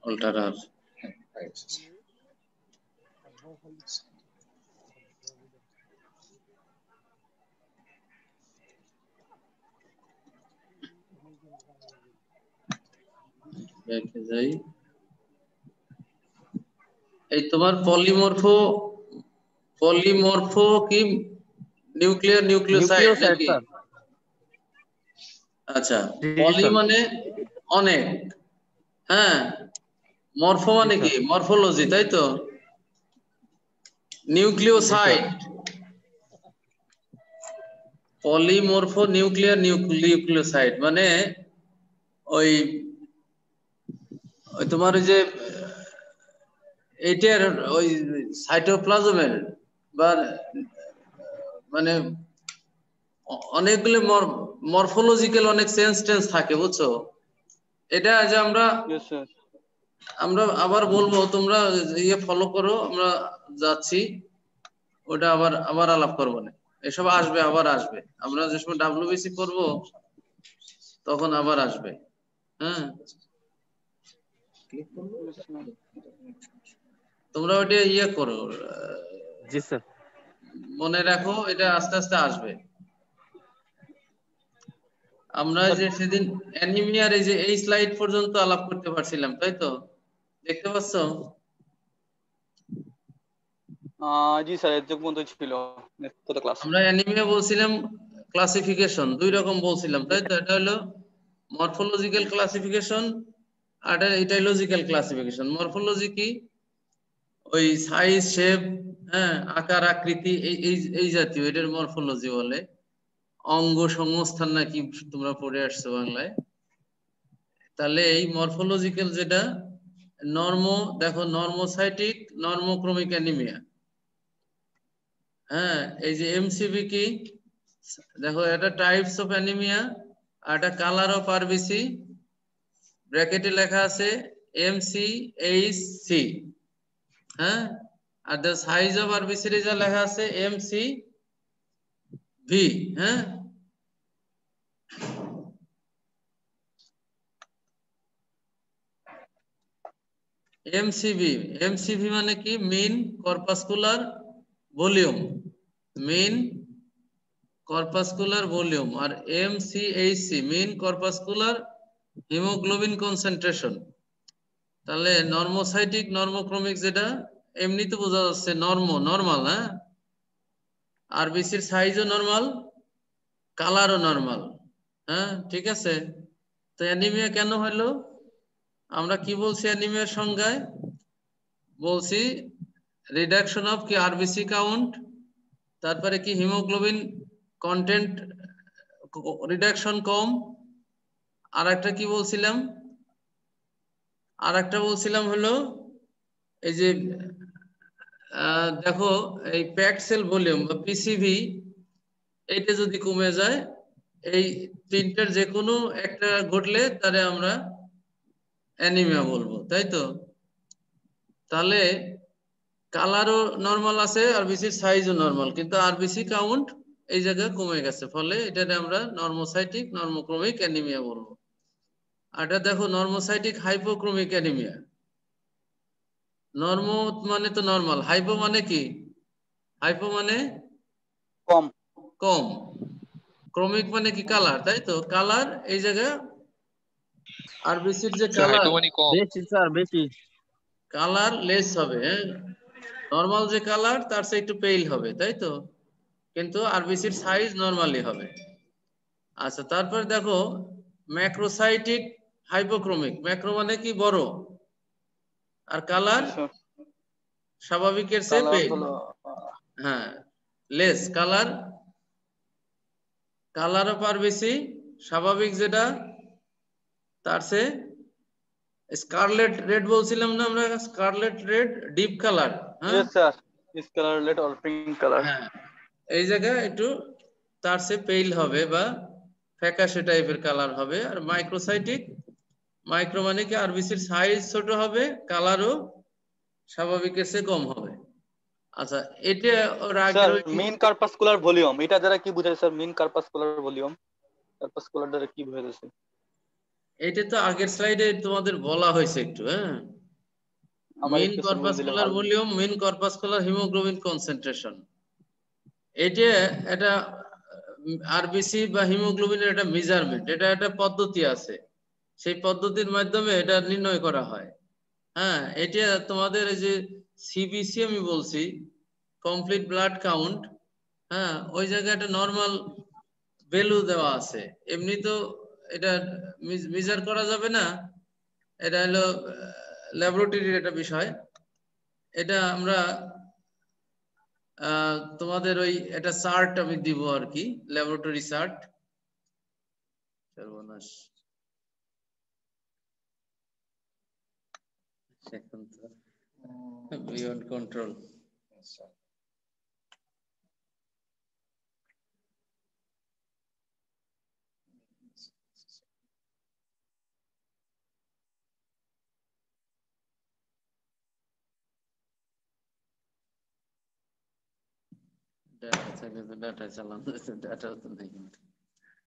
অল্টারার দেখে যাই। এই তোমার পলিমরফো কি নিউক্লিওসাইড নাকি? আচ্ছা, পলি মানে অনেক, হ্যাঁ, মরফো মানে কি মরফোলজি, তাই তো? নিউক্লিওসাইড, পলিমরফো নিউক্লিওসাইড মানে ওই তোমার ওই যে এইটার ওই সাইটোপ্লাজমের বা মানে অনেকগুলো মরফোলজিক্যাল অনেক সেন্স থাকে, বুঝছো? এটা যে আমরা আবার বলবো, তোমরা ইয়ে ফলো করো, আমরা যাচ্ছি, ওটা আবার আলাপ করবো না, এসব আসবে, আবার আসবে, আমরা যে সময় ডাব্লিউবিসি করবো তখন আবার আসবে। হ্যাঁ, তোমরা ওটা ইয়ে করো, জি স্যার, মনে রাখো, এটা আস্তে আস্তে আসবে। আমরা যে সেদিন অ্যানিমিয়ার এই স্লাইড পর্যন্ত আলাপ করতে পারছিলাম, তাই তো? দেখতে পাচ্ছ? জি স্যার, এর পর্যন্ত ছিল ক্লাস। আমরা অ্যানিমিয়া বলছিলাম ক্লাসিফিকেশন, দুই রকম বলছিলাম, তাই তো? এটা হলো মরফোলজিক্যাল ক্লাসিফিকেশন, আর এটা লজিক্যাল ক্লাসিফিকেশন। মরফোলজি কি? ওই সাইজ, শেপ, হ্যাঁ, আকার আকৃতি, এই জাতীয়, এটার মরফোলজি বলে। অঙ্গ সংস্থান নাকি তোমরা পড়ে আসছো বাংলায়। তাহলে এই মরফোলজিক্যাল যেটা দেখো, নর্মোসাইটিক নর্মোক্রমিক অ্যানিমিয়া। হ্যাঁ, এই যে এমসিবি কি দেখো, এটা টাইপস অফ অ্যানিমিয়া, আর এটা কালার অফ আরবিসি, ব্র্যাকেটে লেখা আছে MCHC। হ্যাঁ, are the size of RBC যা লেখা আছে MCV। হ্যাঁ, এমসিভি মানে কি? মিন কর্পাসকুলার ভলিউম, মিন কর্পাসকুলার ভলিউম। আর MCHC মিন কর্পাসকুলার হিমোগ্লোবিন কনসেন্ট্রেশন। তাহলে নর্মোসাইটিক নর্মোক্রমিক যেটা এমনি তো বোঝা যাচ্ছে নরমাল, হ্যাঁ, আরবিসির সাইজও নরমাল, কালারও নরমাল। হ্যাঁ, ঠিক আছে। তো অ্যানিমিয়া কেন হলো? আমরা কি বলছি অ্যানিমিয়ার সংজ্ঞায়? বলছি রিডাকশন অফ কি আরবিসি কাউন্ট, তারপরে কি হিমোগ্লোবিন কন্টেন্ট রিডাকশন কম, আর একটা কি বলছিলাম? আর একটা বলছিলাম হলো এই যে দেখো, এই প্যাকড সেল ভলিউম বা পিসিভি, এইটা যদি কমে যায়, এই তিনটার যে কোনো একটা ঘটলে তারে আমরা অ্যানিমিয়া বলবো, তাই তো? তাহলে কালারও নরমাল আছে, আরবিসির সাইজও নরমাল, কিন্তু আরবিসি কাউন্ট এই জায়গায় কমে গেছে, ফলে এটাকে আমরা নর্মোসাইটিক নর্মোক্রমিক অ্যানিমিয়া বলবো। আর এটা দেখো নর্মোসাইটিক হাইপোক্রমিক অ্যানিমিয়া। নর্মো মানে তো নরমাল, হাইপো মানে কি? হাইপো মানে কম, কম, ক্রমিক মানে কি? কালার, তাই তো? কালার এই জায়গায় আরবিসির যে কালার বেশি স্যার, বেশি কালার লেস হবে, হ্যাঁ, নরমাল যে কালার তার চেয়ে একটু পেইল হবে, তাই তো? কিন্তু আরবিসির সাইজ নরমালি হবে। আচ্ছা, তারপরে দেখো ম্যাক্রোসাইটিক হাইপোক্রমিক। ম্যাক্রো মানে কি? বড়, আর কালার স্বাভাবিকের চেয়ে পেইল। হ্যাঁ, less colour, colour of RBC স্বাভাবিক যেটা তার চেয়ে স্কারলেট রেড বলছিলাম না আমরা, স্কারলেট রেড ডিপ কালার। হ্যাঁ sir, scarlet or pink colour. হ্যাঁ, এই জায়গায় একটু তার চেয়ে পেইল হবে বা ফ্যাকাশে টাইপের কালার হবে। আর মাইক্রোসাইটিক, মাইক্রো মানে কি? আরবিসির সাইজ ছোট হবে, কালারও স্বাভাবিকের চেয়ে কম হবে। আচ্ছা, এটা ওর আগের স্যার মেইন কার্পাসকুলার ভলিউম, এটা দ্বারা কি বোঝায় স্যার? মেইন কার্পাসকুলার ভলিউম, কার্পাসকুলার দ্বারা কি বোঝায়? এটা তো আগের স্লাইডে তোমাদের বলা হয়েছে একটু, হ্যাঁ, আমার মেইন একটু বলে দিলে কর্পাসকুলার ভালো। Volume, main corpuscular haemoglobin concentration, এটা এটা আরবিসি বা হিমোগ্লোবিনের একটা মেজারমেন্ট, এটা একটা পদ্ধতি আছে, সেই পদ্ধতির মাধ্যমে এটা নির্ণয় করা হয়। হ্যাঁ, এটা তোমাদের এই যে সিবিসি আমি বলছি, কমপ্লিট ব্লাড কাউন্ট, হ্যাঁ, ওই জায়গায় একটা নর্মাল ভ্যালু দেওয়া আছে। এমনি তো এটা মেজার করা যাবে না, এটা হলো ল্যাবরেটরির একটা বিষয়। এটা আমরা তোমাদের ওই একটা চার্ট আমি দিব আর কি, ল্যাবরেটরি চার্ট। সর্বনাশ, এখন তো বিয়ন্ড কন্ট্রোল। ডাটা থেকে তো ডাটা চালানো, ডাটা তো নেই কিন্তু।